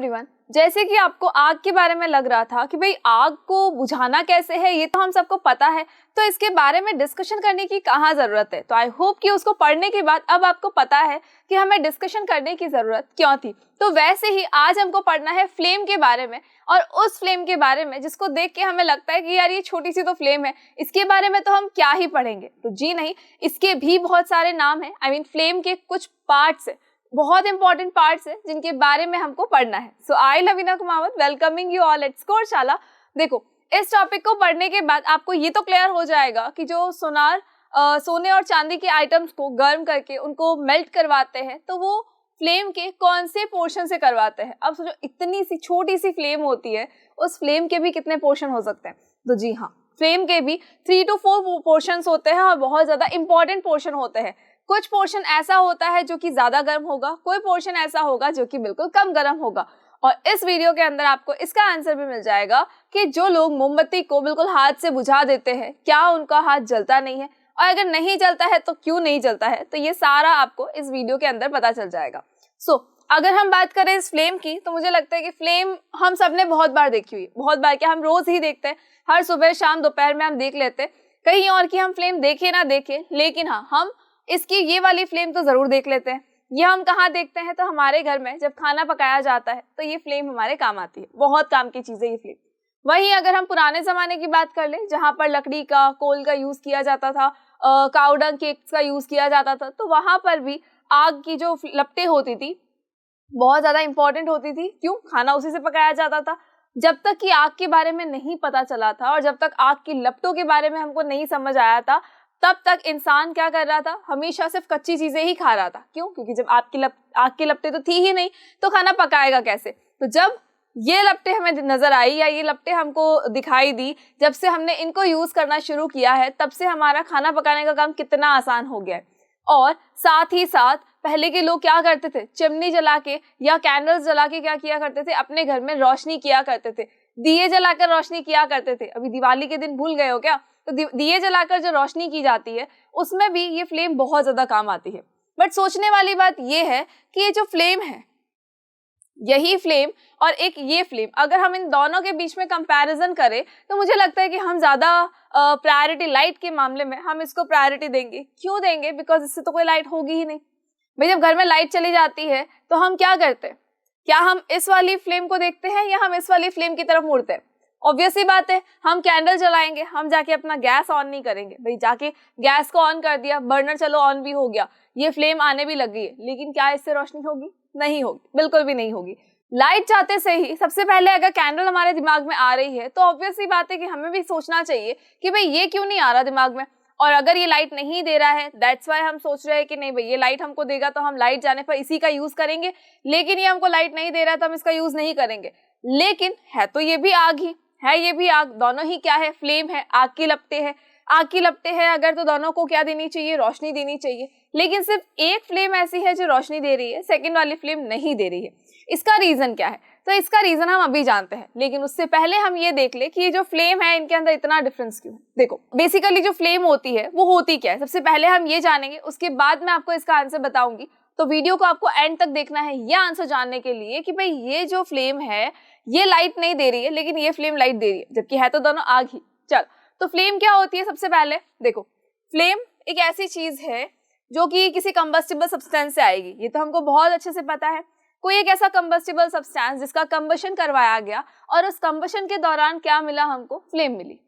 Everyone, जैसे कि आपको आग के बारे में लग रहा था कि भाई आग को बुझाना कैसे है, ये तो हम सबको पता है, तो इसके बारे में डिस्कशन करने की कहाँ ज़रूरत है। तो आई होप कि उसको पढ़ने के बाद अब आपको पता है कि हमें डिस्कशन करने की ज़रूरत क्यों थी। तो वैसे ही आज हमको पढ़ना है फ्लेम के बारे में, और उस फ्लेम के बारे में जिसको देख के हमें लगता है कि यार ये छोटी सी तो फ्लेम है, इसके बारे में तो हम क्या ही पढ़ेंगे। तो जी नहीं, इसके भी बहुत सारे नाम हैं। आई मीन फ्लेम के कुछ पार्ट्स है, बहुत इंपॉर्टेंट पार्ट्स है जिनके बारे में हमको पढ़ना है। So I Lavina Kumawat welcoming you all at score Shala. देखो, इस टॉपिक को पढ़ने के बाद आपको ये तो क्लियर हो जाएगा कि जो सोने और चांदी के आइटम्स को गर्म करके उनको मेल्ट करवाते हैं, तो वो फ्लेम के कौन से पोर्शन से करवाते हैं। अब सोचो, इतनी सी छोटी सी फ्लेम होती है, उस फ्लेम के भी कितने पोर्शन हो सकते हैं। तो जी हाँ, फ्लेम के भी 3 to 4 पोर्शन होते हैं और बहुत ज्यादा इंपॉर्टेंट पोर्शन होते हैं। कुछ पोर्शन ऐसा होता है जो कि ज्यादा गर्म होगा, कोई पोर्शन ऐसा होगा जो कि बिल्कुल कम गर्म होगा। और इस वीडियो के अंदर आपको इसका आंसर भी मिल जाएगा कि जो लोग मोमबत्ती को बिल्कुल हाथ से बुझा देते हैं, क्या उनका हाथ जलता नहीं है, और अगर नहीं जलता है तो क्यों नहीं जलता है। तो ये सारा आपको इस वीडियो के अंदर पता चल जाएगा। अगर हम बात करें इस फ्लेम की, तो मुझे लगता है कि फ्लेम हम सबने बहुत बार देखी हुई, बहुत बार क्या, हम रोज ही देखते हैं, हर सुबह शाम दोपहर में हम देख लेते हैं। कहीं और की हम फ्लेम देखे ना देखे, लेकिन हाँ, हम इसकी ये वाली फ्लेम तो जरूर देख लेते हैं। ये हम कहाँ देखते हैं, तो हमारे घर में जब खाना पकाया जाता है तो ये फ्लेम हमारे काम आती है, बहुत काम की चीज है ये फ्लेम। वहीं अगर हम पुराने जमाने की बात कर ले, जहाँ पर लकड़ी का, कोल का यूज किया जाता था, काउडंग केक्स का यूज किया जाता था, तो वहां पर भी आग की जो लपटें होती थी बहुत ज्यादा इंपॉर्टेंट होती थी। क्यों? खाना उसी से पकाया जाता था। जब तक कि आग के बारे में नहीं पता चला था और जब तक आग की लपटों के बारे में हमको नहीं समझ आया था, तब तक इंसान क्या कर रहा था, हमेशा सिर्फ कच्ची चीजें ही खा रहा था। क्यों? क्योंकि जब आग की लपटें तो थी ही नहीं, तो खाना पकाएगा कैसे। तो जब ये लपटें हमें नजर आई या ये लपटें हमको दिखाई दी, जब से हमने इनको यूज करना शुरू किया है, तब से हमारा खाना पकाने का काम कितना आसान हो गया है। और साथ ही साथ पहले के लोग क्या करते थे, चिमनी जला के या कैंडल्स जला के क्या किया करते थे, अपने घर में रोशनी किया करते थे, दिए जलाकर रोशनी किया करते थे। अभी दिवाली के दिन भूल गए हो क्या? तो दिए जलाकर जो रोशनी की जाती है उसमें भी ये फ्लेम बहुत ज्यादा काम आती है। बट सोचने वाली बात ये है कि ये जो फ्लेम है, यही फ्लेम और एक ये फ्लेम, अगर हम इन दोनों के बीच में कंपैरिजन करें, तो मुझे लगता है कि हम ज्यादा प्रायोरिटी लाइट के मामले में हम इसको प्रायोरिटी देंगे। क्यों देंगे? बिकॉज इससे तो कोई लाइट होगी ही नहीं। भाई, जब घर में लाइट चली जाती है तो हम क्या करते हैं? क्या हम इस वाली फ्लेम को देखते हैं या हम इस वाली फ्लेम की तरफ मुड़ते हैं? ऑब्वियस सी बात है, हम कैंडल जलाएंगे, हम जाके अपना गैस ऑन नहीं करेंगे। भाई, जाके गैस को ऑन कर दिया, बर्नर चलो ऑन भी हो गया, ये फ्लेम आने भी लग गई है, लेकिन क्या इससे रोशनी होगी? नहीं होगी, बिल्कुल भी नहीं होगी। लाइट जाते से ही सबसे पहले अगर कैंडल हमारे दिमाग में आ रही है, तो ऑब्वियस सी बात है कि हमें भी सोचना चाहिए कि भाई ये क्यों नहीं आ रहा दिमाग में। और अगर ये लाइट नहीं दे रहा है, दैट्स वाई हम सोच रहे हैं कि नहीं भाई, ये लाइट हमको देगा तो हम लाइट जाने पर इसी का यूज करेंगे, लेकिन ये हमको लाइट नहीं दे रहा तो हम इसका यूज नहीं करेंगे। लेकिन है तो ये भी आग ही है, ये भी आग, दोनों ही क्या है, फ्लेम है, आग की लपटें है। आग की लपटें है अगर, तो दोनों को क्या देनी चाहिए, रोशनी देनी चाहिए। लेकिन सिर्फ एक फ्लेम ऐसी है जो रोशनी दे रही है, सेकंड वाली फ्लेम नहीं दे रही है। इसका रीजन क्या है? तो इसका रीजन हम अभी जानते हैं, लेकिन उससे पहले हम ये देख ले कि ये जो फ्लेम है, इनके अंदर इतना डिफरेंस क्यों है। देखो, बेसिकली जो फ्लेम होती है वो होती क्या है, सबसे पहले हम ये जानेंगे, उसके बाद मैं आपको इसका आंसर बताऊंगी। तो वीडियो को आपको एंड तक देखना है ये आंसर जानने के लिए कि भाई ये जो फ्लेम है ये लाइट नहीं दे रही है, लेकिन ये फ्लेम लाइट दे रही है, जबकि है तो दोनों आग ही। चल, तो फ्लेम क्या होती है? सबसे पहले देखो, फ्लेम एक ऐसी चीज है जो कि किसी कंबस्टिबल सब्सटेंस से आएगी, ये तो हमको बहुत अच्छे से पता है। कोई एक ऐसा कंबस्टिबल सब्सटेंस जिसका कंबशन करवाया गया और उस कंबशन के दौरान क्या मिला हमको? फ्लेम मिली।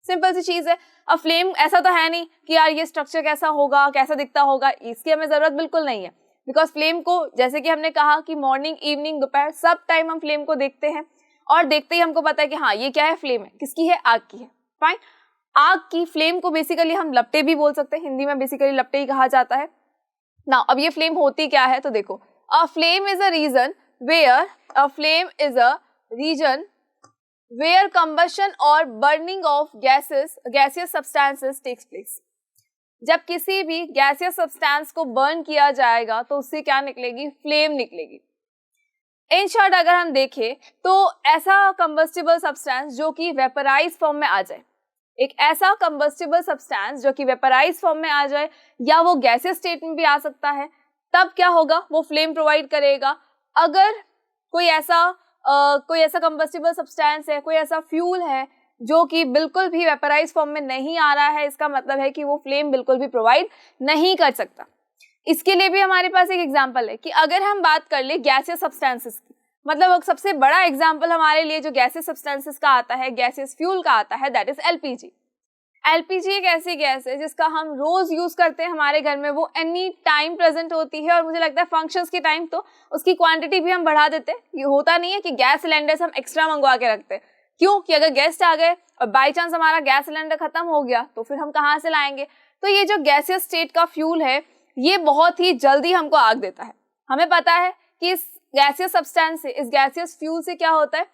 सिंपल सी चीज है। अब फ्लेम ऐसा तो है नहीं कि यार ये स्ट्रक्चर कैसा होगा, कैसा दिखता होगा, इसकी हमें जरूरत बिल्कुल नहीं है। बिकॉज फ्लेम को, जैसे कि हमने कहा कि मॉर्निंग, इवनिंग, दोपहर, सब टाइम हम फ्लेम को देखते हैं, और देखते ही हमको पता है कि हाँ ये क्या है, फ्लेम है। किसकी है? आग की है। फाइन। आग की फ्लेम को बेसिकली हम लपटे भी बोल सकते हैं, हिंदी में बेसिकली लपटे ही कहा जाता है ना। अब ये फ्लेम होती क्या है? तो देखो, a flame is a region where combustion or burning of gaseous substances takes place। जब किसी भी गैसियस सब्सटेंस को बर्न किया जाएगा तो उससे क्या निकलेगी? फ्लेम निकलेगी। इन शॉर्ट अगर हम देखें तो ऐसा कंबस्टिबल सब्सटेंस जो कि वेपराइज फॉर्म में आ जाए, एक ऐसा कंबस्टिबल सब्सटेंस जो कि वेपराइज फॉर्म में आ जाए, या वो गैसियस स्टेट में भी आ सकता है, तब क्या होगा? वो फ्लेम प्रोवाइड करेगा। अगर कोई ऐसा कंबस्टिबल सब्सटेंस है, कोई ऐसा फ्यूल है जो कि बिल्कुल भी वेपराइज फॉर्म में नहीं आ रहा है, इसका मतलब है कि वो फ्लेम बिल्कुल भी प्रोवाइड नहीं कर सकता। इसके लिए भी हमारे पास एक एग्जांपल है कि अगर हम बात कर ले गैसियस सब्सटेंसेस की, मतलब सबसे बड़ा एग्जांपल हमारे लिए जो गैसियस सब्सटेंसेस का आता है, गैसियस फ्यूल का आता है, दैट इज एलपीजी। एलपीजी एक ऐसी गैस है जिसका हम रोज यूज करते हैं हमारे घर में, वो एनी टाइम प्रेजेंट होती है और मुझे लगता है फंक्शंस के टाइम तो उसकी क्वांटिटी भी हम बढ़ा देते हैं। ये होता नहीं है कि गैस सिलेंडर्स हम एक्स्ट्रा मंगवा के रखते हैं, क्यों कि अगर गेस्ट आ गए और बाई चांस हमारा गैस सिलेंडर खत्म हो गया तो फिर हम कहाँ से लाएंगे। तो ये जो गैसियस स्टेट का फ्यूल है ये बहुत ही जल्दी हमको आग देता है। हमें पता है कि इस गैसियस सब्सटेंस से, इस गैसियस फ्यूल से क्या होता है,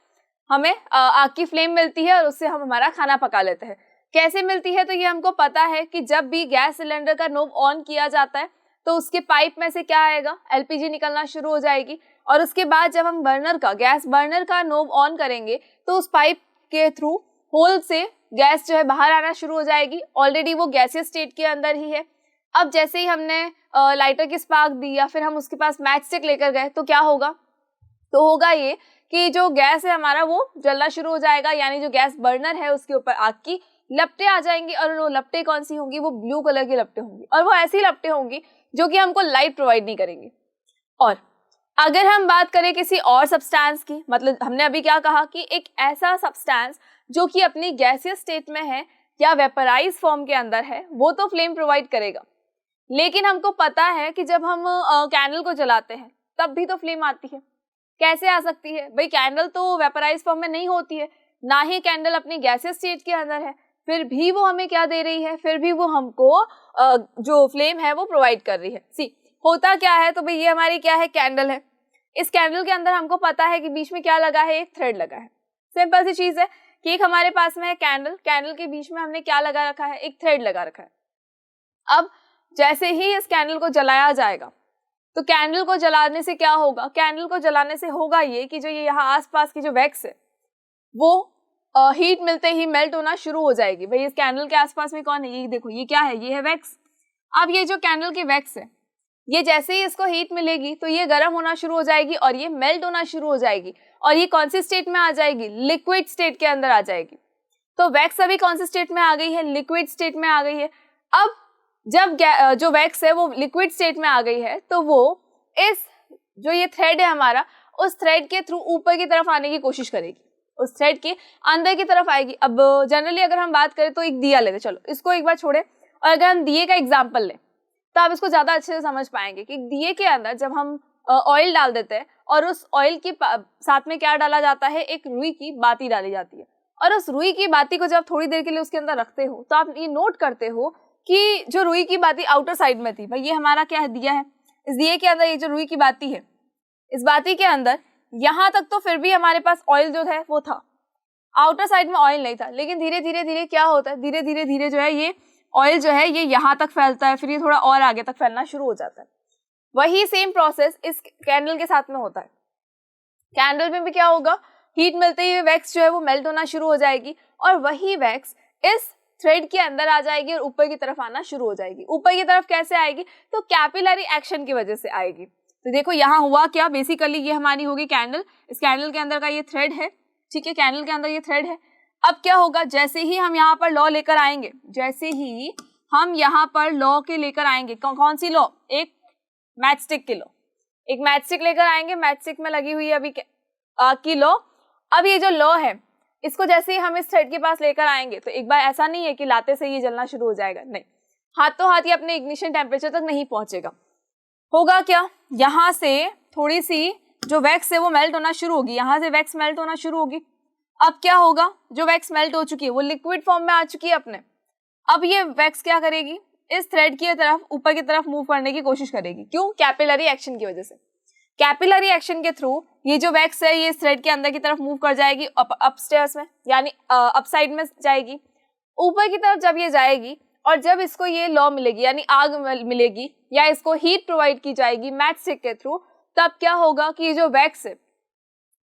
हमें आग की फ्लेम मिलती है और उससे हम हमारा खाना पका लेते हैं। कैसे मिलती है, तो ये हमको पता है कि जब भी गैस सिलेंडर का नोब ऑन किया जाता है तो उसके पाइप में से क्या आएगा, एलपीजी निकलना शुरू हो जाएगी। और उसके बाद जब हम गैस बर्नर का नोब ऑन करेंगे तो उस पाइप के थ्रू होल से गैस जो है बाहर आना शुरू हो जाएगी। ऑलरेडी वो गैसियस स्टेट के अंदर ही है। अब जैसे ही हमने लाइटर की स्पार्क दी या फिर हम उसके पास मैच स्टिक लेकर गए तो क्या होगा, तो होगा ये कि जो गैस है हमारा वो जलना शुरू हो जाएगा, यानी जो गैस बर्नर है उसके ऊपर आग की लपटें आ जाएंगी। और वो लपटें कौन सी होंगी, वो ब्लू कलर की लपटें होंगी, और वो ऐसी लपटें होंगी जो कि हमको लाइट प्रोवाइड नहीं करेंगी। और अगर हम बात करें किसी और सब्सटेंस की, मतलब हमने अभी क्या कहा कि एक ऐसा सब्सटेंस जो कि अपनी गैसियस स्टेट में है या वेपराइज फॉर्म के अंदर है, वो तो फ्लेम प्रोवाइड करेगा। लेकिन हमको पता है कि जब हम कैंडल को जलाते हैं तब भी तो फ्लेम आती है। कैसे आ सकती है भाई, कैंडल तो वेपराइज फॉर्म में नहीं होती है, ना ही कैंडल अपनी गैसियस स्टेट के अंदर है, फिर भी वो हमें क्या दे रही है, फिर भी वो हमको जो फ्लेम है वो प्रोवाइड कर रही है। सी होता क्या है, तो भाई ये हमारी क्या है, कैंडल है। इस कैंडल के अंदर हमको पता है कि बीच में क्या लगा है, एक थ्रेड लगा है। सिंपल सी चीज है कि एक हमारे पास में है कैंडल के बीच में हमने क्या लगा रखा है, एक थ्रेड लगा रखा है। अब जैसे ही इस कैंडल को जलाया जाएगा तो कैंडल को जलाने से क्या होगा, कैंडल को जलाने से होगा ये कि जो ये यहाँ आसपास की जो वैक्स है वो हीट मिलते ही मेल्ट होना शुरू हो जाएगी। भाई इस कैंडल के आसपास में कौन है, ये देखो, ये क्या है, ये है वैक्स। अब ये जो कैंडल की वैक्स है, ये जैसे ही इसको हीट मिलेगी तो ये गर्म होना शुरू हो जाएगी और ये मेल्ट होना शुरू हो जाएगी, और ये कौन सी स्टेट में आ जाएगी, लिक्विड स्टेट के अंदर आ जाएगी। तो वैक्स अभी कौन सी स्टेट में आ गई है, लिक्विड स्टेट में आ गई है। अब जब जो वैक्स है वो लिक्विड स्टेट में आ गई है तो वो इस जो ये थ्रेड है हमारा, उस थ्रेड के थ्रू ऊपर की तरफ आने की कोशिश करेगी, उस थ्रेड के अंदर की तरफ आएगी। अब जनरली अगर हम बात करें तो एक दिया लेते, चलो इसको एक बार छोड़े, और अगर हम दिए का एग्जाम्पल लें तो आप इसको ज्यादा अच्छे से समझ पाएंगे कि दिए के अंदर जब हम ऑयल डाल देते हैं और उस ऑयल के साथ में क्या डाला जाता है, एक रुई की बाती डाली जाती है, और उस रुई की बाती को जब थोड़ी देर के लिए उसके अंदर रखते हो तो आप ये नोट करते हो कि जो रुई की बाती आउटर साइड में थी, भाई ये हमारा क्या है, दिया है। इस दिए के अंदर ये जो रुई की बाती है, इस बाती के अंदर यहाँ तक तो फिर भी हमारे पास ऑयल जो है वो था, आउटर साइड में ऑयल नहीं था। लेकिन धीरे धीरे क्या होता है, धीरे जो है ये ऑयल जो है ये यहाँ तक फैलता है, फिर ये थोड़ा और आगे तक फैलना शुरू हो जाता है। वही सेम प्रोसेस इस कैंडल के साथ में होता है। कैंडल में भी क्या होगा, हीट मिलते ही वैक्स जो है वो मेल्ट होना शुरू हो जाएगी, और वही वैक्स इस थ्रेड के अंदर आ जाएगी और ऊपर की तरफ आना शुरू हो जाएगी। ऊपर की तरफ कैसे आएगी, तो कैपिलरी एक्शन की वजह से आएगी। तो देखो यहाँ हुआ क्या, बेसिकली ये हमारी होगी कैंडल, इस कैंडल के अंदर का ये थ्रेड है, ठीक है, कैंडल के अंदर ये थ्रेड है। अब क्या होगा, जैसे ही हम यहाँ पर लॉ लेकर आएंगे, जैसे ही हम यहाँ पर लॉ के लेकर आएंगे, कौन सी लॉ, एक मैच स्टिक की लॉ, एक मैच स्टिक लेकर आएंगे, मैच स्टिक में लगी हुई है अभी आग की लॉ। अब ये जो लॉ है इसको जैसे ही हम इस थ्रेड के पास लेकर आएंगे तो एक बार ऐसा नहीं है कि लाते से ये जलना शुरू हो जाएगा, नहीं, हाथों हाथ ये अपने इग्निशन टेम्परेचर तक नहीं पहुंचेगा। होगा क्या, यहाँ से थोड़ी सी जो वैक्स है वो मेल्ट होना शुरू होगी, यहाँ से वैक्स मेल्ट होना शुरू होगी। अब क्या होगा, जो वैक्स मेल्ट हो चुकी है वो लिक्विड फॉर्म में आ चुकी है अपने। अब ये वैक्स क्या करेगी, इस थ्रेड की तरफ ऊपर की तरफ मूव करने की कोशिश करेगी। क्यों, कैपिलरी एक्शन की वजह से। कैपिलरी एक्शन के थ्रू ये जो वैक्स है ये इस थ्रेड के अंदर की तरफ मूव कर जाएगी, अपस्टेयर्स में, यानी अप साइड में जाएगी, ऊपर की तरफ जब ये जाएगी, और जब इसको ये लॉ मिलेगी यानी आग मिलेगी या इसको हीट प्रोवाइड की जाएगी मैच स्टिक के थ्रू, तब क्या होगा कि ये जो वैक्स है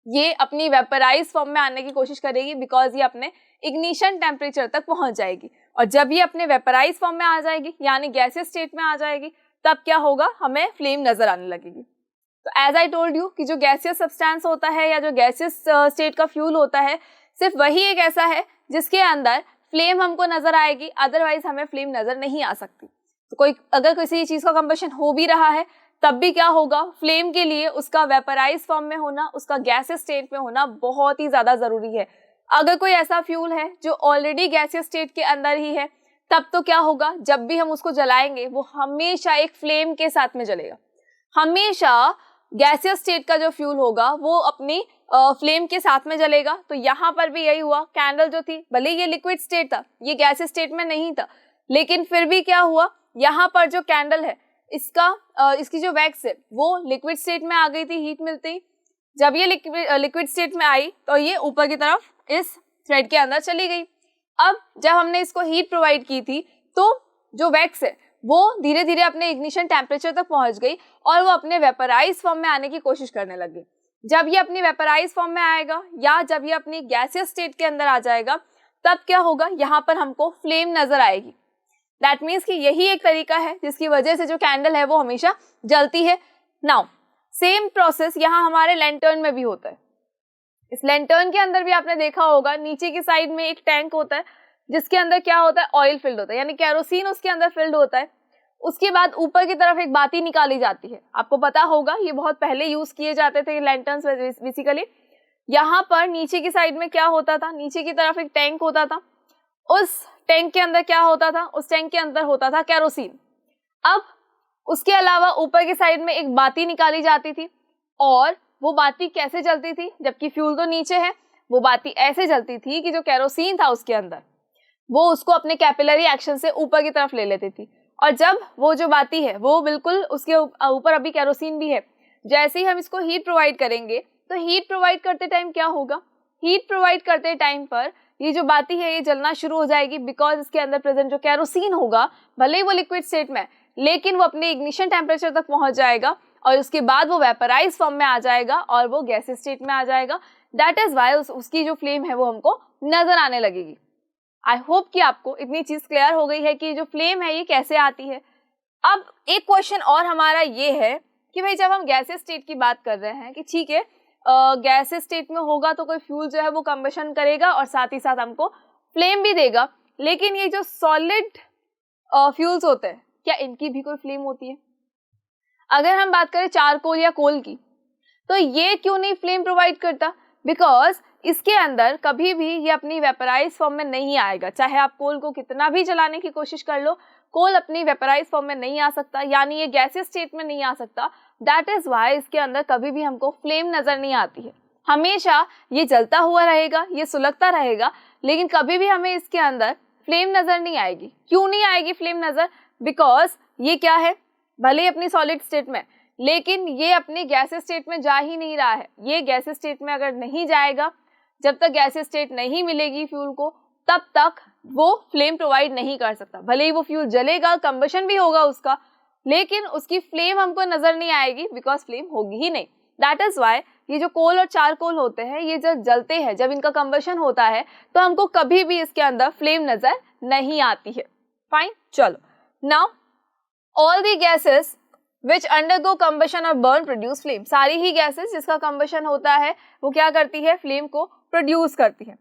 ये अपनी वेपराइज फॉर्म में आने की कोशिश करेगी, बिकॉज ये अपने इग्निशन टेम्परेचर तक पहुंच जाएगी। और जब ये अपने वेपराइज फॉर्म में आ जाएगी यानी गैसियस स्टेट में आ जाएगी, तब क्या होगा, हमें फ्लेम नजर आने लगेगी। तो एज आई टोल्ड यू कि जो गैसियस सब्सटेंस होता है या जो गैसियस स्टेट का फ्यूल होता है, सिर्फ वही एक ऐसा है जिसके अंदर फ्लेम हमको नजर आएगी, अदरवाइज हमें फ्लेम नजर नहीं आ सकती। तो कोई अगर किसी चीज का कंबशन हो भी रहा है तब भी क्या होगा, फ्लेम के लिए उसका वेपराइज फॉर्म में होना, उसका गैसियस स्टेट में होना बहुत ही ज्यादा जरूरी है। अगर कोई ऐसा फ्यूल है जो ऑलरेडी गैसियस स्टेट के अंदर ही है, तब तो क्या होगा, जब भी हम उसको जलाएंगे वो हमेशा एक फ्लेम के साथ में जलेगा। हमेशा गैसियस स्टेट का जो फ्यूल होगा वो अपनी फ्लेम के साथ में जलेगा। तो यहाँ पर भी यही हुआ, कैंडल जो थी भले ये लिक्विड स्टेट था, ये गैसियस स्टेट में नहीं था, लेकिन फिर भी क्या हुआ, यहाँ पर जो कैंडल है इसकी जो वैक्स है वो लिक्विड स्टेट में आ गई थी हीट मिलते ही। जब ये लिक्विड स्टेट में आई तो ये ऊपर की तरफ इस थ्रेड के अंदर चली गई। अब जब हमने इसको हीट प्रोवाइड की थी तो जो वैक्स है वो धीरे धीरे अपने इग्निशन टेम्परेचर तक पहुंच गई और वो अपने वेपराइज फॉर्म में आने की कोशिश करने लगी। जब ये अपनी वेपराइज फॉर्म में आएगा या जब ये अपनी गैसियस स्टेट के अंदर आ जाएगा, तब क्या होगा, यहाँ पर हमको फ्लेम नजर आएगी। दैट मीन्स कि यही एक तरीका है जिसकी वजह से जो कैंडल है वो हमेशा जलती है। नाउ सेम प्रोसेस यहाँ हमारे लैंटर्न में भी होता है। इस लैंटर्न के अंदर भी आपने देखा होगा नीचे की साइड में एक टैंक होता है जिसके अंदर क्या होता है, ऑयल फिल्ड होता है, यानी केरोसिन उसके अंदर फिल्ड होता है। उसके बाद ऊपर की तरफ एक बाती निकाली जाती है। आपको पता होगा ये बहुत पहले यूज किए जाते थे लैंटर्न्स बेसिकली। यहाँ पर नीचे की साइड में क्या होता था, नीचे की तरफ एक टैंक होता था। उस टैंक के अंदर क्या होता था, उस टैंक के अंदर होता था केरोसिन। अब उसके अलावा ऊपर की साइड में एक बाती निकाली जाती थी और वो बाती कैसे जलती थी, जबकि फ्यूल तो नीचे है, वो बाती ऐसे जलती थी कि जो केरोसिन था उसके अंदर वो उसको अपने कैपिलरी एक्शन से ऊपर की तरफ ले लेती थी। और जब वो जो बाती है वो बिल्कुल उसके ऊपर अभी केरोसिन भी है, जैसे ही हम इसको हीट प्रोवाइड करेंगे तो हीट प्रोवाइड करते टाइम क्या होगा, हीट प्रोवाइड करते टाइम पर ये जो बाती है ये जलना शुरू हो जाएगी, बिकॉज इसके अंदर प्रेजेंट जो केरोसिन होगा भले ही वो लिक्विड स्टेट में, लेकिन वो अपने इग्निशन टेम्परेचर तक पहुंच जाएगा और उसके बाद वो वेपराइज फॉर्म में आ जाएगा और वो गैसियस स्टेट में आ जाएगा। दैट इज वाई उसकी जो फ्लेम है वो हमको नजर आने लगेगी। आई होप कि आपको इतनी चीज क्लियर हो गई है कि जो फ्लेम है ये कैसे आती है। अब एक क्वेश्चन और हमारा ये है कि भाई जब हम गैसियस स्टेट की बात कर रहे हैं कि ठीक है गैसियस स्टेट में होगा तो कोई फ्यूल जो है वो कंबशन करेगा और साथ ही साथ हमको फ्लेम भी देगा, लेकिन ये जो सॉलिड फ्यूल्स होते हैं क्या इनकी भी कोई फ्लेम होती है? अगर हम बात करें चारकोल या कोल की, तो ये क्यों नहीं फ्लेम प्रोवाइड करता? बिकॉज इसके अंदर कभी भी ये अपनी वेपराइज फॉर्म में नहीं आएगा। चाहे आप कोल को कितना भी जलाने की कोशिश कर लो, कोल अपनी वेपराइज फॉर्म में नहीं आ सकता, यानी ये गैसियस स्टेट में नहीं आ सकता। दैट इज वाई इसके अंदर कभी भी हमको फ्लेम नजर नहीं आती है। हमेशा ये जलता हुआ रहेगा, ये सुलगता रहेगा, लेकिन कभी भी हमें इसके अंदर फ्लेम नजर नहीं आएगी। क्यों नहीं आएगी फ्लेम नजर? बिकॉज ये क्या है, भले ही अपनी सॉलिड स्टेट में, लेकिन ये अपनी गैसियस स्टेट में जा ही नहीं रहा है। ये गैसियस स्टेट में अगर नहीं जाएगा, जब तक गैसियस स्टेट नहीं मिलेगी फ्यूल को, तब तक वो फ्लेम प्रोवाइड नहीं कर सकता। भले ही वो फ्यूल जलेगा, कंबशन भी होगा उसका, लेकिन उसकी फ्लेम हमको नजर नहीं आएगी, बिकॉज फ्लेम होगी ही नहीं। दैट इज वाई ये जो कोल और चारकोल होते हैं ये जब जलते हैं, जब इनका कंबशन होता है, तो हमको कभी भी इसके अंदर फ्लेम नजर नहीं आती है। फाइन, चलो now all the gases which undergo combustion or burn produce flame। सारी ही गैसेस जिसका कंबशन होता है वो क्या करती है, फ्लेम को प्रोड्यूस करती है।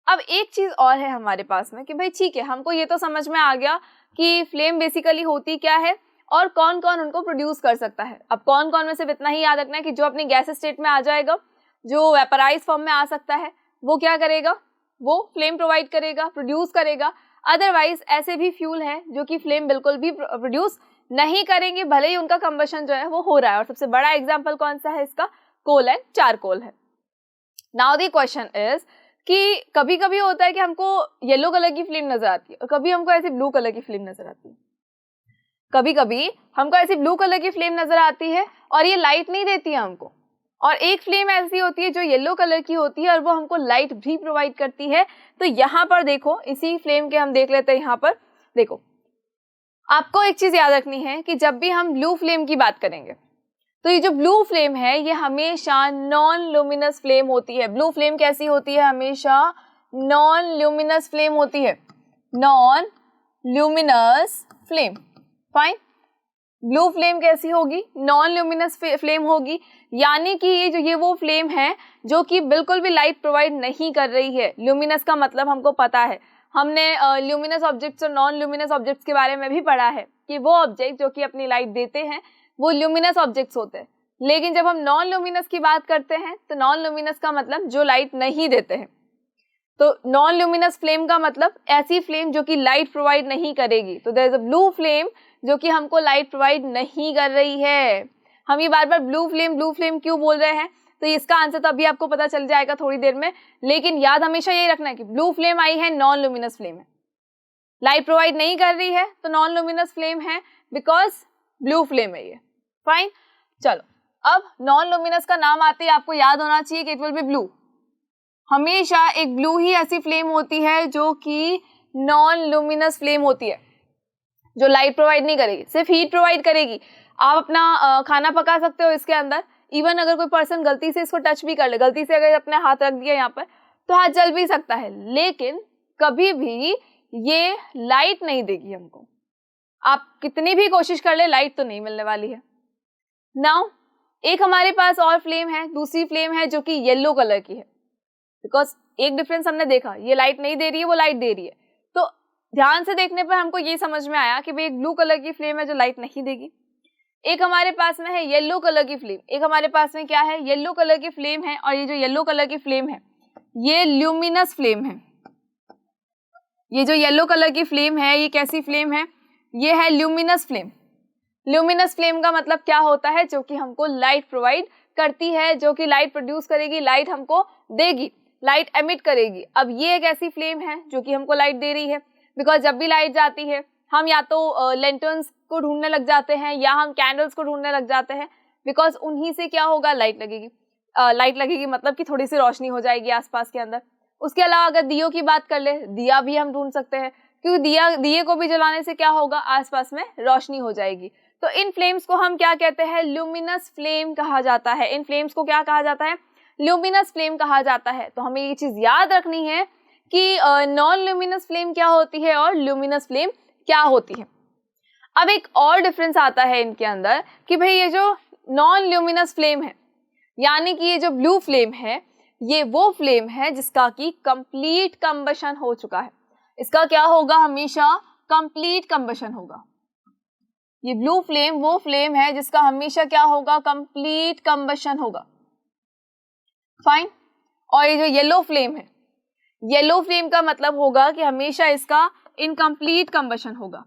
अब एक चीज और है हमारे पास में कि भाई ठीक है, हमको ये तो समझ में आ गया कि फ्लेम बेसिकली होती क्या है और कौन कौन उनको प्रोड्यूस कर सकता है। अब कौन कौन में सिर्फ इतना ही याद रखना है कि जो अपनी गैस स्टेट में आ जाएगा, जो वेपराइज फॉर्म में आ सकता है, वो क्या करेगा, वो फ्लेम प्रोवाइड करेगा, प्रोड्यूस करेगा। अदरवाइज ऐसे भी फ्यूल है जो कि फ्लेम बिल्कुल भी प्रोड्यूस नहीं करेंगे, भले ही उनका कंबशन जो है वो हो रहा है। और सबसे बड़ा एग्जांपल कौन सा है इसका, कोल एंड चारकोल है। नाउ द क्वेश्चन इज कि कभी कभी होता है कि हमको येलो कलर की फ्लेम नजर आती है और कभी हमको ऐसी ब्लू कलर की फ्लेम नजर आती है। कभी कभी हमको ऐसी ब्लू कलर की फ्लेम नजर आती है और ये लाइट नहीं देती है हमको, और एक फ्लेम ऐसी होती है जो येलो कलर की होती है और वो हमको लाइट भी प्रोवाइड करती है। तो यहाँ पर देखो, इसी फ्लेम के हम देख लेते हैं। यहाँ पर देखो, आपको एक चीज याद रखनी है कि जब भी हम ब्लू फ्लेम की बात करेंगे तो ये जो ब्लू फ्लेम है ये हमेशा नॉन लुमिनस फ्लेम होती है। ब्लू फ्लेम कैसी होती है, हमेशा नॉन लुमिनस फ्लेम होती है, non luminous flame. Fine, blue flame कैसी होगी? नॉन ल्यूमिनस फ्लेम होगी, यानी कि ये वो फ्लेम है जो कि बिल्कुल भी लाइट प्रोवाइड नहीं कर रही है। ल्यूमिनस का मतलब हमको पता है, हमने ल्यूमिनस ऑब्जेक्ट्स और नॉन ल्यूमिनस ऑब्जेक्ट्स के बारे में भी पढ़ा है कि वो ऑब्जेक्ट जो कि अपनी लाइट देते हैं वो ल्यूमिनस ऑब्जेक्ट्स होते हैं। लेकिन जब हम नॉन ल्यूमिनस की बात करते हैं तो नॉन ल्यूमिनस का मतलब जो लाइट नहीं देते हैं। तो नॉन ल्यूमिनस फ्लेम का मतलब ऐसी फ्लेम जो कि लाइट प्रोवाइड नहीं करेगी। तो there is a blue flame जो कि हमको लाइट प्रोवाइड नहीं कर रही है। हम ये बार बार ब्लू फ्लेम क्यों बोल रहे हैं, तो इसका आंसर तो अभी आपको पता चल जाएगा थोड़ी देर में। लेकिन याद हमेशा यही रखना है कि ब्लू फ्लेम आई है, नॉन ल्यूमिनस फ्लेम है, लाइट प्रोवाइड नहीं कर रही है तो नॉन ल्यूमिनस फ्लेम है, बिकॉज ब्लू फ्लेम है ये। फाइन, चलो अब नॉन ल्यूमिनस का नाम आते ही आपको याद होना चाहिए कि इट विल बी ब्लू। हमेशा एक ब्लू ही ऐसी फ्लेम होती है जो कि नॉन ल्यूमिनस फ्लेम होती है, जो लाइट प्रोवाइड नहीं करेगी, सिर्फ हीट प्रोवाइड करेगी। आप अपना खाना पका सकते हो इसके अंदर, इवन अगर कोई पर्सन गलती से इसको टच भी कर ले, गलती से अगर अपने हाथ रख दिया यहाँ पर तो हाथ जल भी सकता है, लेकिन कभी भी ये लाइट नहीं देगी हमको। आप कितनी भी कोशिश कर ले लाइट तो नहीं मिलने वाली है। नाउ एक हमारे पास और फ्लेम है, दूसरी फ्लेम है जो कि येलो कलर की है, बिकॉज एक डिफरेंस हमने देखा, ये लाइट नहीं दे रही है, वो लाइट दे रही है। तो ध्यान से देखने पर हमको ये समझ में आया कि भाई एक ब्लू कलर की फ्लेम है जो लाइट नहीं देगी। एक हमारे पास में है येलो कलर की फ्लेम, एक हमारे पास में क्या है, येलो कलर की फ्लेम है। और ये जो येलो कलर की फ्लेम है ये ल्यूमिनस फ्लेम है। ये जो येलो कलर की फ्लेम है ये कैसी फ्लेम है, ये है ल्यूमिनस फ्लेम। ल्यूमिनस फ्लेम का मतलब क्या होता है, जो कि हमको लाइट प्रोवाइड करती है, जो कि लाइट प्रोड्यूस करेगी, लाइट हमको देगी, लाइट एमिट करेगी। अब ये एक ऐसी फ्लेम है जो कि हमको लाइट दे रही है, बिकॉज जब भी लाइट जाती है हम या तो लेंटर्न्स को ढूंढने लग जाते हैं या हम कैंडल्स को ढूंढने लग जाते हैं, बिकॉज उन्हीं से क्या होगा, लाइट लगेगी। लाइट लगेगी मतलब कि थोड़ी सी रोशनी हो जाएगी आसपास के अंदर। उसके अलावा अगर दियों की बात कर ले, दिया भी हम ढूंढ सकते हैं, क्योंकि दिए को भी जलाने से क्या होगा, आसपास में रोशनी हो जाएगी। तो इन फ्लेम्स को हम क्या कहते हैं, ल्यूमिनस फ्लेम कहा जाता है। इन फ्लेम्स को क्या कहा जाता है, ल्यूमिनस फ्लेम कहा जाता है। तो हमें ये चीज याद रखनी है कि नॉन ल्यूमिनस फ्लेम क्या होती है और ल्यूमिनस फ्लेम क्या होती है। अब एक और डिफरेंस आता है इनके अंदर कि भाई ये जो नॉन ल्यूमिनस फ्लेम है, यानी कि ये जो ब्लू फ्लेम है, ये वो फ्लेम है जिसका कि कंप्लीट कंबशन हो चुका है। इसका क्या होगा, हमेशा कंप्लीट कंबशन होगा। ये ब्लू फ्लेम वो फ्लेम है जिसका हमेशा क्या होगा, कंप्लीट कंबशन होगा। फाइन। और ये जो येलो फ्लेम है, येलो फ्लेम का मतलब होगा कि हमेशा इसका इनकम्प्लीट कंबशन होगा,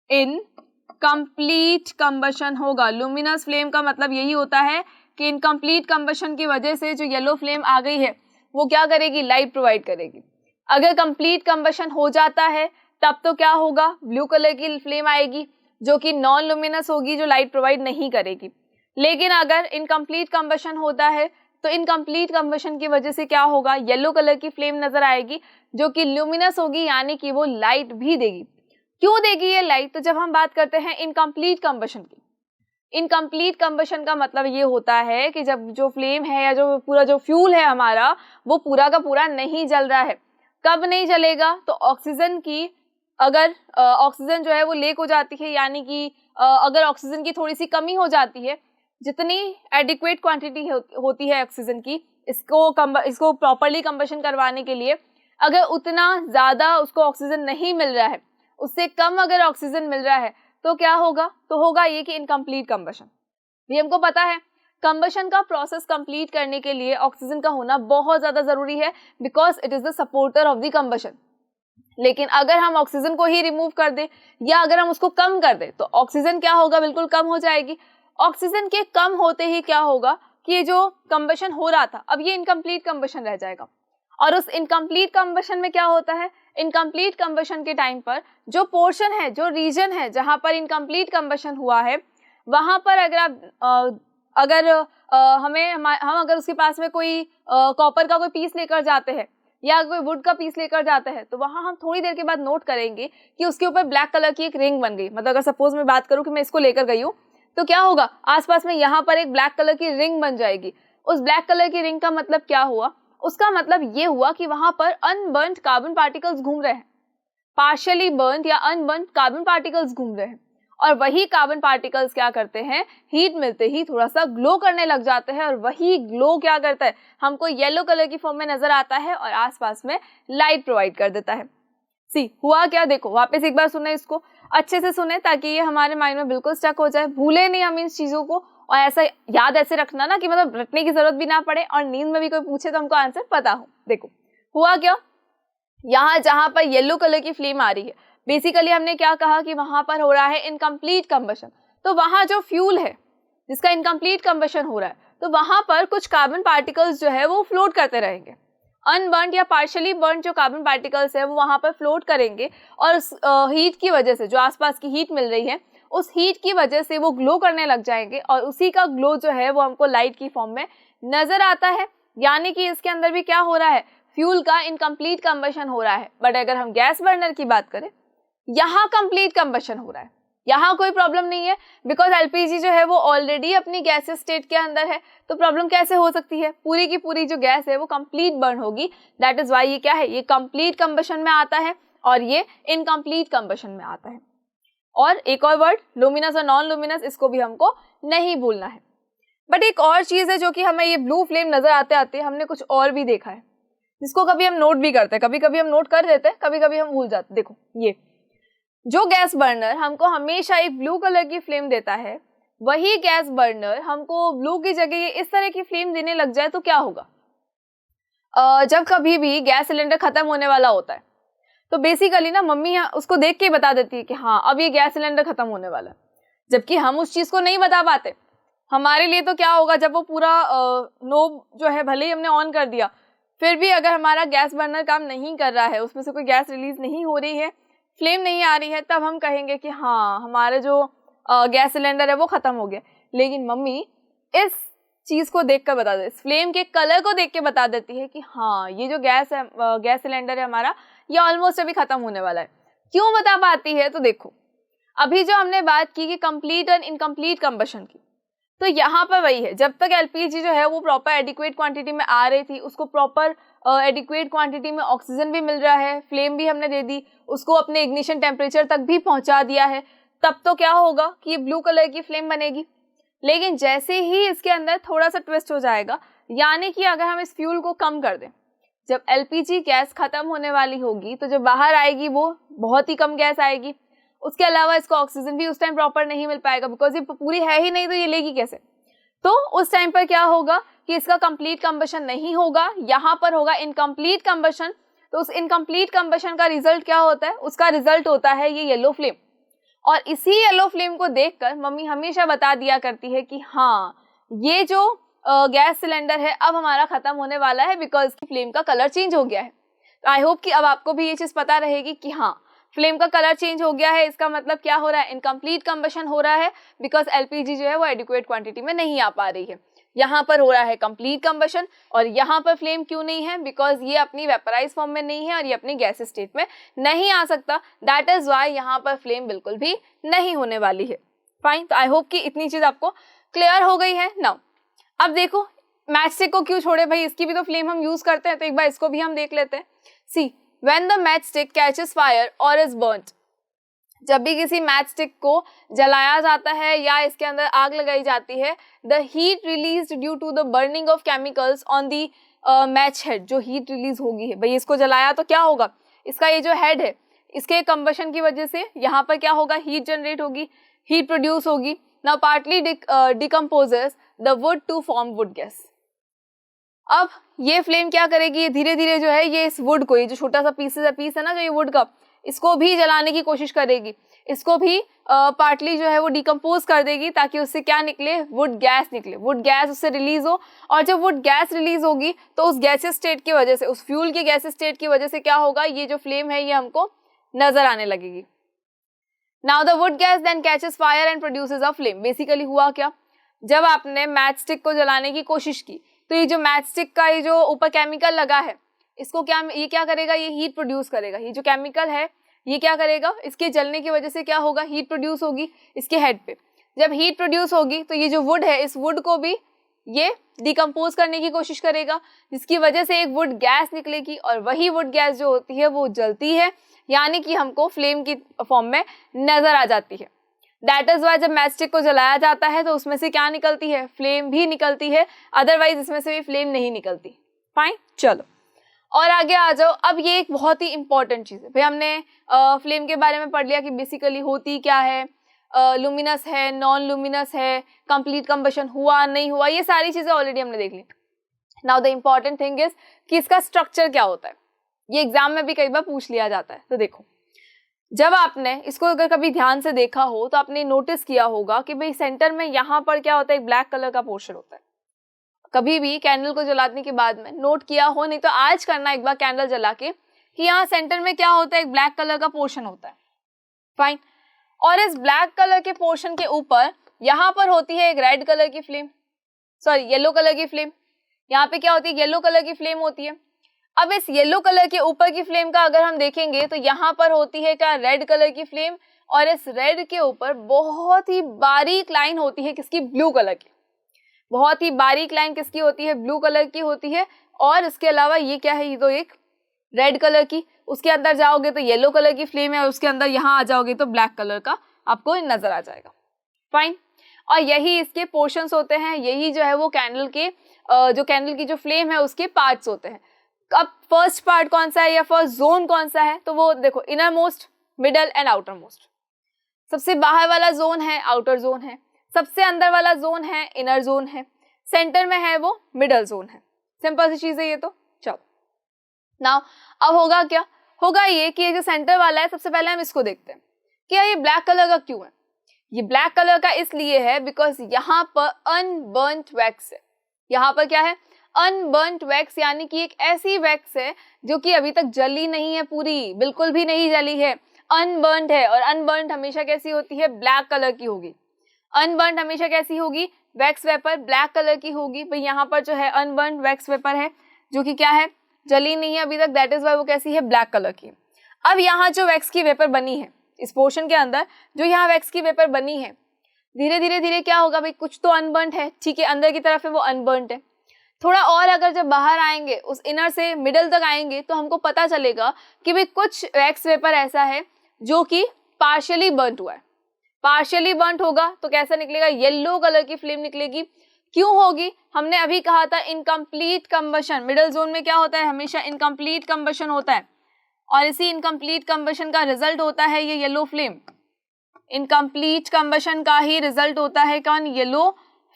इनकम्प्लीट कंबशन होगा। लुमिनस फ्लेम का मतलब यही होता है कि इनकम्प्लीट कंबशन की वजह से जो येलो फ्लेम आ गई है वो क्या करेगी, लाइट प्रोवाइड करेगी। अगर कंप्लीट कंबशन हो जाता है तब तो क्या होगा, ब्लू कलर की फ्लेम आएगी जो कि नॉन लुमिनस होगी, जो लाइट प्रोवाइड नहीं करेगी। लेकिन अगर इनकम्प्लीट कंबशन होता है तो इनकम्प्लीट कंबशन की वजह से क्या होगा, येलो कलर की फ्लेम नजर आएगी जो कि ल्यूमिनस होगी, यानी कि वो लाइट भी देगी। क्यों देगी ये लाइट, तो जब हम बात करते हैं इनकम्प्लीट कंबशन की, इनकम्प्लीट कंबशन का मतलब ये होता है कि जब जो फ्लेम है या जो पूरा जो फ्यूल है हमारा वो पूरा का पूरा नहीं जल रहा है। कब नहीं जलेगा, तो ऑक्सीजन की अगर ऑक्सीजन जो है वो लीक हो जाती है, यानी कि अगर ऑक्सीजन की थोड़ी सी कमी हो जाती है, जितनी एडिक्वेट क्वांटिटी होती है ऑक्सीजन की, इसको प्रॉपरली कंबशन करवाने के लिए, अगर उतना ज़्यादा उसको ऑक्सीजन नहीं मिल रहा है, उससे कम अगर ऑक्सीजन मिल रहा है तो क्या होगा, तो होगा ये कि इनकम्प्लीट कंबशन। ये हमको पता है, कंबशन का प्रोसेस कंप्लीट करने के लिए ऑक्सीजन का होना बहुत ज़्यादा ज़रूरी है, because it is the supporter of the combustion. लेकिन अगर हम ऑक्सीजन को ही रिमूव कर दें या अगर हम उसको कम कर दें तो ऑक्सीजन क्या होगा, बिल्कुल कम हो जाएगी। ऑक्सीजन के कम होते ही क्या होगा कि ये जो कंबशन हो रहा था अब ये इनकम्प्लीट कंबशन रह जाएगा। और उस इनकम्प्लीट कंबशन में क्या होता है, इनकम्प्लीट कंबशन के टाइम पर जो पोर्शन है, जो रीजन है जहां पर इनकम्प्लीट कंबशन हुआ है, वहां पर अगर हम अगर उसके पास में कोई कॉपर का कोई पीस लेकर जाते हैं या कोई वुड का पीस लेकर जाते हैं, तो वहां हम थोड़ी देर के बाद नोट करेंगे कि उसके ऊपर ब्लैक कलर की एक रिंग बन गई। मतलब अगर सपोज मैं बात करूं कि मैं इसको लेकर गई हूँ तो क्या होगा, आसपास में यहाँ पर एक ब्लैक कलर की रिंग बन जाएगी। उस ब्लैक कलर की रिंग का मतलब क्या हुआ, उसका मतलब ये हुआ कि वहां पर अनबर्न्ड कार्बन पार्टिकल्स घूम रहे हैं, पार्शियली बर्न्ड या अनबर्न्ड कार्बन पार्टिकल्स घूम रहे हैं। और वही कार्बन पार्टिकल्स क्या करते हैं, हीट मिलते ही थोड़ा सा ग्लो करने लग जाते हैं और वही ग्लो क्या करता है, हमको येलो कलर की फॉर्म में नजर आता है और आसपास में लाइट प्रोवाइड कर देता है। सी हुआ क्या, देखो वापस एक बार सुने, इसको अच्छे से सुने ताकि ये हमारे माइंड में बिल्कुल स्टक हो जाए, भूले नहीं हम इन चीजों को। और ऐसा याद ऐसे रखना ना कि मतलब रटने की जरूरत भी ना पड़े और नींद में भी कोई पूछे तो हमको आंसर पता हो। देखो हुआ क्या, यहाँ जहां पर येलो कलर की फ्लेम आ रही है, बेसिकली हमने क्या कहा कि वहां पर हो रहा है इनकम्प्लीट कंबशन। तो वहां जो फ्यूल है जिसका इनकम्प्लीट कंबशन हो रहा है, तो वहां पर कुछ कार्बन पार्टिकल्स जो है वो फ्लोट करते रहेंगे। अनबर्न्ड या पार्शियली बर्न जो कार्बन पार्टिकल्स है वो वहां पर फ्लोट करेंगे और हीट की वजह से, जो आसपास की हीट मिल रही है, उस हीट की वजह से वो ग्लो करने लग जाएंगे और उसी का ग्लो जो है वो हमको लाइट की फॉर्म में नजर आता है। यानी कि इसके अंदर भी क्या हो रहा है, फ्यूल का इनकम्प्लीट कंबशन हो रहा है। बट अगर हम गैस बर्नर की बात करें, यहाँ कंप्लीट कंबशन हो रहा है, यहाँ कोई प्रॉब्लम नहीं है, बिकॉज एलपीजी जो है वो ऑलरेडी अपनी गैसेस स्टेट के अंदर है। तो प्रॉब्लम कैसे हो सकती है, पूरी की पूरी जो गैस है वो कंप्लीट बर्न होगी। दैट इज वाई ये क्या है, ये कंप्लीट कंबशन में आता है और ये इनकम्प्लीट कंबशन में आता है। और एक और वर्ड लुमिनस और नॉन लुमिनस, इसको भी हमको नहीं भूलना है। बट एक और चीज है जो कि हमें ये ब्लू फ्लेम नजर आते आते हमने कुछ और भी देखा है, जिसको कभी हम नोट भी करते हैं, कभी कभी हम नोट कर देते हैं, कभी कभी हम भूल जाते। देखो ये जो गैस बर्नर हमको हमेशा एक ब्लू कलर की फ्लेम देता है, वही गैस बर्नर हमको ब्लू की जगह ये इस तरह की फ्लेम देने लग जाए तो क्या होगा। जब कभी भी गैस सिलेंडर खत्म होने वाला होता है तो बेसिकली ना मम्मी उसको देख के ही बता देती है कि हाँ अब ये गैस सिलेंडर खत्म होने वाला है, जबकि हम उस चीज को नहीं बता पाते। हमारे लिए तो क्या होगा, जब वो पूरा नोब जो है भले ही हमने ऑन कर दिया, फिर भी अगर हमारा गैस बर्नर काम नहीं कर रहा है, उसमें से कोई गैस रिलीज नहीं हो रही है, फ्लेम नहीं आ रही है, तब हम कहेंगे कि हाँ हमारे जो गैस सिलेंडर है वो खत्म हो गया। लेकिन मम्मी इस चीज को देखकर बता दे, इस फ्लेम के कलर को देख के बता देती है कि हाँ ये जो गैस है, गैस सिलेंडर है हमारा, ये ऑलमोस्ट अभी खत्म होने वाला है। क्यों बता पाती है, तो देखो अभी जो हमने बात की कि कंप्लीट एंड इनकम्प्लीट कंबशन की, तो यहाँ पर वही है, जब तक एलपीजी जो है वो प्रॉपर एडिक्वेट क्वांटिटी में आ रही थी, उसको प्रॉपर एडिक्वेट क्वांटिटी में ऑक्सीजन भी मिल रहा है, फ्लेम भी हमने दे दी, उसको अपने इग्निशन टेम्परेचर तक भी पहुंचा दिया है, तब तो क्या होगा कि ये ब्लू कलर की फ्लेम बनेगी। लेकिन जैसे ही इसके अंदर थोड़ा सा ट्विस्ट हो जाएगा, यानी कि अगर हम इस फ्यूल को कम कर दें, जब एलपीजी गैस खत्म होने वाली होगी तो जो बाहर आएगी वो बहुत ही कम गैस आएगी। उसके अलावा इसको ऑक्सीजन भी उस टाइम प्रॉपर नहीं मिल पाएगा, बिकॉज ये पूरी है ही नहीं तो ये लेगी कैसे। तो उस टाइम पर क्या होगा कि इसका कंप्लीट कंबशन नहीं होगा, यहाँ पर होगा इनकम्प्लीट कंबशन। तो उस इनकम्प्लीट कंबशन का रिजल्ट क्या होता है, उसका रिजल्ट होता है ये येलो फ्लेम। और इसी येलो फ्लेम को देखकर मम्मी हमेशा बता दिया करती है कि हाँ ये जो गैस सिलेंडर है अब हमारा खत्म होने वाला है, बिकॉज की फ्लेम का कलर चेंज हो गया है। तो आई होप कि अब आपको भी ये चीज पता रहेगी कि हाँ फ्लेम का कलर चेंज हो गया है, इसका मतलब क्या हो रहा है, इनकम्प्लीट कंबशन हो रहा है, बिकॉज एलपीजी जो है वो एडिक्वेट क्वांटिटी में नहीं आ पा रही है। यहाँ पर हो रहा है कंप्लीट कंबशन और यहाँ पर फ्लेम क्यों नहीं है, बिकॉज ये अपनी वेपराइज फॉर्म में नहीं है और ये अपनी गैस स्टेट में नहीं आ सकता। दैट इज वाई यहाँ पर फ्लेम बिल्कुल भी नहीं होने वाली है। फाइन, तो आई होप कि इतनी चीज आपको क्लियर हो गई है। नाउ अब देखो मैच स्टिक को क्यों छोड़े भाई, इसकी भी तो फ्लेम हम यूज करते हैं, तो एक बार इसको भी हम देख लेते हैं। सी when the matchstick catches fire or is burnt, जब भी किसी मैच स्टिक को जलाया जाता है या इसके अंदर आग लगाई जाती है, the heat released due to the burning of chemicals on the match head, जो हीट रिलीज होगी है भाई, इसको जलाया तो क्या होगा, इसका ये जो हेड है इसके कंबशन की वजह से यहाँ पर क्या होगा, हीट जनरेट होगी, हीट प्रोड्यूस होगी। now partly decomposes the wood to form wood gas। अब ये फ्लेम क्या करेगी, ये धीरे धीरे जो है ये इस वुड को, ये जो छोटा सा पीस है ना जो ये वुड का, इसको भी जलाने की कोशिश करेगी, इसको भी पार्टली जो है वो डिकम्पोज कर देगी, ताकि उससे क्या निकले, वुड गैस निकले, वुड गैस उससे रिलीज हो। और जब वुड गैस रिलीज होगी तो उस गैसेस स्टेट की वजह से, उस फ्यूल के गैसेस स्टेट की वजह से क्या होगा, ये जो फ्लेम है ये हमको नजर आने लगेगी। Now the wood gas then catches fire and produces a flame. Basically हुआ क्या, जब आपने मैच स्टिक को जलाने की कोशिश की तो ये जो मैच स्टिक का ये जो ऊपर केमिकल लगा है, इसको क्या, ये क्या करेगा, ये हीट प्रोड्यूस करेगा। ये जो केमिकल है ये क्या करेगा, इसके जलने की वजह से क्या होगा, हीट प्रोड्यूस होगी इसके हेड पे। जब हीट प्रोड्यूस होगी तो ये जो वुड है, इस वुड को भी ये डिकम्पोज करने की कोशिश करेगा, जिसकी वजह से एक वुड गैस निकलेगी और वही वुड गैस जो होती है वो जलती है, यानी कि हमको फ्लेम की फॉर्म में नजर आ जाती है। दैट इज वाई जब मैचस्टिक को जलाया जाता है तो उसमें से क्या निकलती है, फ्लेम भी निकलती है, अदरवाइज इसमें से भी फ्लेम नहीं निकलती। फाइन, चलो और आगे आ जाओ। अब ये एक बहुत ही इंपॉर्टेंट चीज़ है भाई, हमने फ्लेम के बारे में पढ़ लिया कि बेसिकली होती क्या है, लुमिनस है, नॉन लुमिनस है, कंप्लीट कंबशन हुआ नहीं हुआ, ये सारी चीज़ें ऑलरेडी हमने देख ली। Now the important thing is कि इसका स्ट्रक्चर क्या होता है, ये एग्जाम में भी कई बार पूछ लिया जाता है। तो देखो, जब आपने इसको अगर कभी ध्यान से देखा हो तो आपने नोटिस किया होगा कि भाई सेंटर में यहाँ पर क्या होता है, एक ब्लैक कलर का पोर्शन होता है। कभी भी कैंडल को जलाने के बाद में नोट किया हो, नहीं तो आज करना एक बार कैंडल जला के, कि यहाँ सेंटर में क्या होता है, एक ब्लैक कलर का पोर्शन होता है। फाइन, और इस ब्लैक कलर के पोर्शन के ऊपर यहाँ पर होती है एक रेड कलर की फ्लेम, सॉरी येलो कलर की फ्लेम। यहाँ पे क्या होती है, येलो कलर की फ्लेम होती है। अब इस येलो कलर के ऊपर की फ्लेम का अगर हम देखेंगे तो यहाँ पर होती है क्या, रेड कलर की फ्लेम, और इस रेड के ऊपर बहुत ही बारीक लाइन होती है किसकी, ब्लू कलर की। बहुत ही बारीक लाइन किसकी होती है, ब्लू कलर की होती है। और इसके अलावा ये क्या है, ये तो एक रेड कलर की, उसके अंदर जाओगे तो येलो कलर की फ्लेम है, और उसके अंदर यहाँ आ जाओगे तो ब्लैक कलर का आपको नजर आ जाएगा। फाइन, और यही इसके पोर्शंस होते हैं, यही जो है वो कैंडल के जो कैंडल की जो फ्लेम है उसके पार्ट्स होते हैं। अब फर्स्ट पार्ट कौन सा है या फर्स्ट जोन कौन सा है, तो वो देखो, inner most, middle and outer most. सबसे बाहर वाला जोन है आउटर जोन है, सबसे अंदर वाला जोन है इनर जोन है, सेंटर में है वो मिडल जोन है। सिंपल सी चीज है ये तो। चलो नाउ अब होगा क्या, होगा ये कि ये जो सेंटर वाला है, सबसे पहले हम इसको देखते हैं कि ये ब्लैक कलर का क्यों है। ये ब्लैक कलर का इसलिए है बिकॉज यहाँ पर अनबर्न्ट वैक्स है। यहाँ पर क्या है, अनबर्न्ट वैक्स, यानी कि एक ऐसी वैक्स है जो कि अभी तक जली नहीं है, पूरी बिल्कुल भी नहीं जली है, अनबर्न्ट है। और अनबर्न्ट हमेशा कैसी होती है, ब्लैक कलर की होगी। अनबर्न्ट हमेशा कैसी होगी, वैक्स वेपर ब्लैक कलर की होगी। भाई यहाँ पर जो है अनबर्न्ट वैक्स वेपर है जो कि क्या है, जली नहीं है अभी तक, दैट इज वाई वो कैसी है, ब्लैक कलर की। अब यहाँ जो वैक्स की वेपर बनी है, इस पोर्शन के अंदर जो यहाँ वैक्स की वेपर बनी है, धीरे धीरे धीरे क्या होगा भाई, कुछ तो अनबर्न्ट है, ठीक है, अंदर की तरफ है वो अनबर्न्ट है। थोड़ा और अगर जब बाहर आएंगे, उस इनर से मिडल तक आएंगे, तो हमको पता चलेगा कि भाई कुछ वैक्स वेपर ऐसा है जो कि पार्शियली बर्न्ट हुआ है। पार्शियली बर्न्ट होगा तो कैसा निकलेगा, येलो कलर की फ्लेम निकलेगी। क्यों होगी, हमने अभी कहा था इनकम्प्लीट कंबशन, मिडल जोन में क्या होता है, हमेशा इनकम्प्लीट कंबशन होता है, और इसी इनकम्प्लीट कंबशन का रिजल्ट होता है ये येलो फ्लेम। इनकम्प्लीट कंबशन का ही रिजल्ट होता है कौन, येलो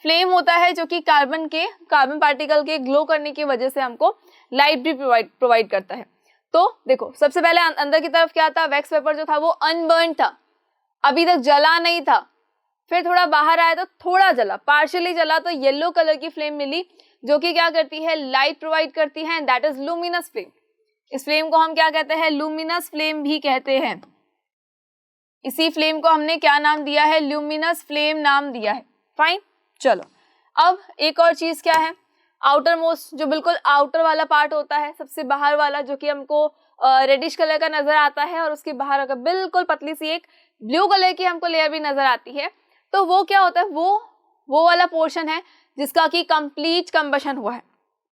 फ्लेम होता है, जो कि कार्बन पार्टिकल के ग्लो करने की वजह से हमको लाइट भी प्रोवाइड करता है। तो देखो, सबसे पहले अंदर की तरफ क्या था, वैक्स पेपर जो था वो अनबर्न था, अभी तक जला नहीं था। फिर थोड़ा बाहर आया तो थोड़ा जला, पार्शियली जला, तो येलो कलर की फ्लेम मिली जो कि क्या करती है, लाइट प्रोवाइड करती है, दैट इज लुमिनस फ्लेम। इस फ्लेम को हम क्या कहते हैं, लुमिनस फ्लेम भी कहते हैं। इसी फ्लेम को हमने क्या नाम दिया है, लुमिनस फ्लेम नाम दिया है। फाइन, चलो अब एक और चीज क्या है, आउटर मोस्ट, जो बिल्कुल आउटर वाला पार्ट होता है, सबसे बाहर वाला, जो कि हमको रेडिश कलर का नजर आता है, और उसके बाहर अगर बिल्कुल पतली सी एक ब्लू कलर की हमको लेयर भी नजर आती है, तो वो क्या होता है, वो वाला पोर्शन है जिसका कि कंप्लीट कंबशन हुआ है।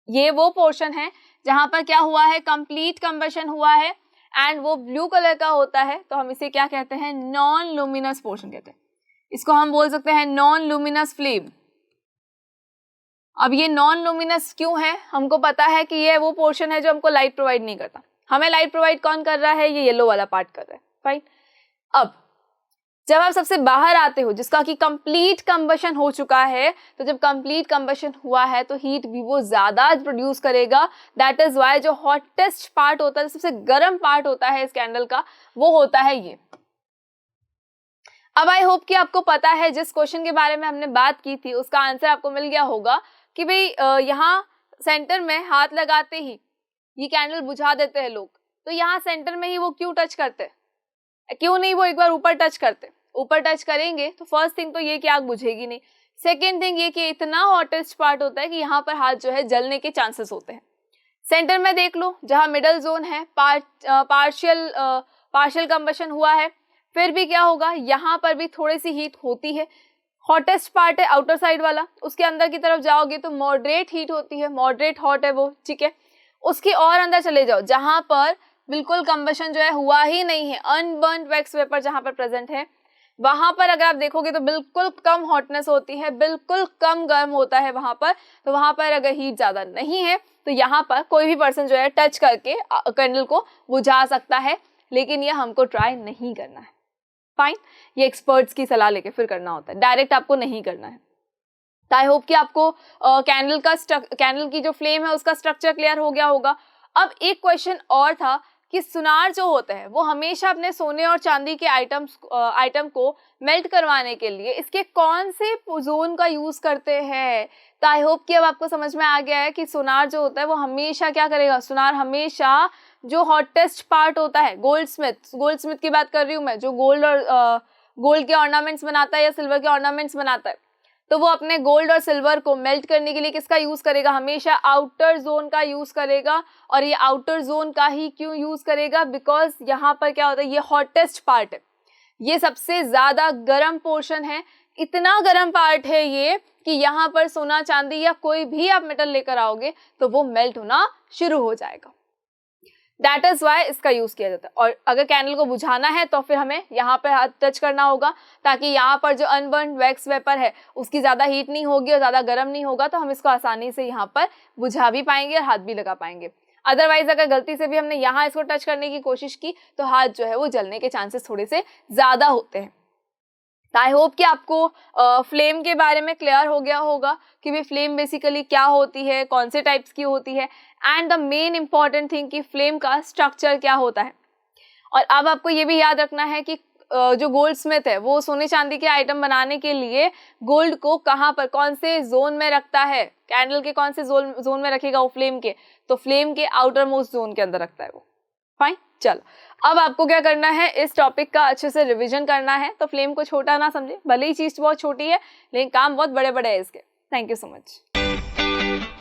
ये वो पोर्शन है जहां पर क्या हुआ है, कंप्लीट कंबशन हुआ है, एंड वो ब्लू कलर का होता है, तो हम इसे क्या कहते हैं, नॉन लुमिनस पोर्शन कहते हैं। इसको हम बोल सकते हैं नॉन लुमिनस फ्लेम। अब ये नॉन लुमिनस क्यों है, हमको पता है कि ये वो पोर्शन है जो हमको लाइट प्रोवाइड नहीं करता। हमें लाइट प्रोवाइड कौन कर रहा है, ये येलो वाला पार्ट कर रहा है। फाइन, अब जब आप सबसे बाहर आते हो जिसका कि कंप्लीट कंबशन हो चुका है, तो जब कंप्लीट कंबशन हुआ है तो हीट भी वो ज्यादा प्रोड्यूस करेगा, दैट इज वाई जो हॉटेस्ट पार्ट होता है, सबसे गर्म पार्ट होता है इस कैंडल का, वो होता है ये। अब आई होप कि आपको पता है, जिस क्वेश्चन के बारे में हमने बात की थी उसका आंसर आपको मिल गया होगा कि भाई यहाँ सेंटर में हाथ लगाते ही ये कैंडल बुझा देते हैं लोग, तो यहाँ सेंटर में ही वो क्यों टच करते, क्यों नहीं वो एक बार ऊपर टच करते। ऊपर टच करेंगे तो फर्स्ट थिंग तो ये कि आग बुझेगी नहीं, सेकेंड थिंग ये कि इतना हॉटेस्ट पार्ट होता है कि यहाँ पर हाथ जो है जलने के चांसेस होते हैं। सेंटर में देख लो, जहाँ मिडल जोन है, पार्शियल कंबशन हुआ है, फिर भी क्या होगा, यहाँ पर भी थोड़ी सी हीट होती है। हॉटेस्ट पार्ट है आउटर साइड वाला, उसके अंदर की तरफ जाओगे तो मॉडरेट हीट होती है, मॉडरेट हॉट है वो, ठीक है। उसके और अंदर चले जाओ जहां पर बिल्कुल कंबशन जो है हुआ ही नहीं है, अनबर्न्ड वैक्स वेपर जहां पर प्रेजेंट है, वहां पर अगर आप देखोगे तो बिल्कुल कम हॉटनेस होती है, बिल्कुल कम गर्म होता है वहां पर। तो वहां पर अगर हीट ज्यादा नहीं है तो यहाँ पर कोई भी पर्सन जो है टच करके कैंडल को बुझा सकता है, लेकिन ये हमको ट्राई नहीं करना है। फाइन, ये एक्सपर्ट्स की सलाह लेके फिर करना होता है, डायरेक्ट आपको नहीं करना है। तो आई होप कि आपको कैंडल की जो फ्लेम है उसका स्ट्रक्चर क्लियर हो गया होगा। अब एक क्वेश्चन और था कि सुनार जो होते हैं वो हमेशा अपने सोने और चांदी के आइटम को मेल्ट करवाने के लिए इसके कौन से जोन का यूज करते हैं। तो आई होप कि अब आपको समझ में आ गया है कि सुनार जो होता है वो हमेशा क्या करेगा, सुनार हमेशा जो हॉटेस्ट पार्ट होता है, गोल्डस्मिथ की बात कर रही हूँ मैं, जो गोल्ड के ऑर्नामेंट्स बनाता है या सिल्वर के ऑर्नामेंट्स बनाता है, तो वो अपने गोल्ड और सिल्वर को मेल्ट करने के लिए किसका यूज करेगा, हमेशा आउटर जोन का यूज करेगा। और ये आउटर जोन का ही क्यों यूज करेगा, बिकॉज यहाँ पर क्या होता है, ये हॉटेस्ट पार्ट है, ये सबसे ज्यादा गर्म पोर्शन है, इतना गर्म पार्ट है ये कि यहाँ पर सोना चांदी या कोई भी आप मेटल लेकर आओगे तो वो मेल्ट होना शुरू हो जाएगा। दैट इज वाई इसका यूज किया जाता है। और अगर कैंडल को बुझाना है तो फिर हमें यहाँ पर हाथ टच करना होगा, ताकि यहाँ पर जो अनबर्न्ड वैक्स वेपर है उसकी ज्यादा हीट नहीं होगी और ज्यादा गर्म नहीं होगा, तो हम इसको आसानी से यहाँ पर बुझा भी पाएंगे और हाथ भी लगा पाएंगे। अदरवाइज अगर गलती से भी हमने यहाँ इसको टच करने की कोशिश की तो हाथ जो है वो जलने के चांसेस थोड़े से ज्यादा होते हैं। आई होप कि आपको फ्लेम के बारे में क्लियर हो गया होगा कि भाई फ्लेम बेसिकली क्या होती है, कौन से टाइप्स की होती है, and the main important thing कि फ्लेम का स्ट्रक्चर क्या होता है। और अब आपको ये भी याद रखना है कि जो गोल्ड स्मिथ है वो सोने चांदी के आइटम बनाने के लिए गोल्ड को कहाँ पर कौन से जोन में रखता है, कैंडल के कौन से जोन में रखेगा वो फ्लेम के, तो फ्लेम के आउटर मोस्ट जोन के अंदर रखता है वो। फाइन, चलो अब आपको क्या करना है, इस टॉपिक का अच्छे से रिवीजन करना है। तो फ्लेम को छोटा ना समझे, भले ही चीज बहुत छोटी है लेकिन काम बहुत बड़े बड़े है इसके। Thank you so much.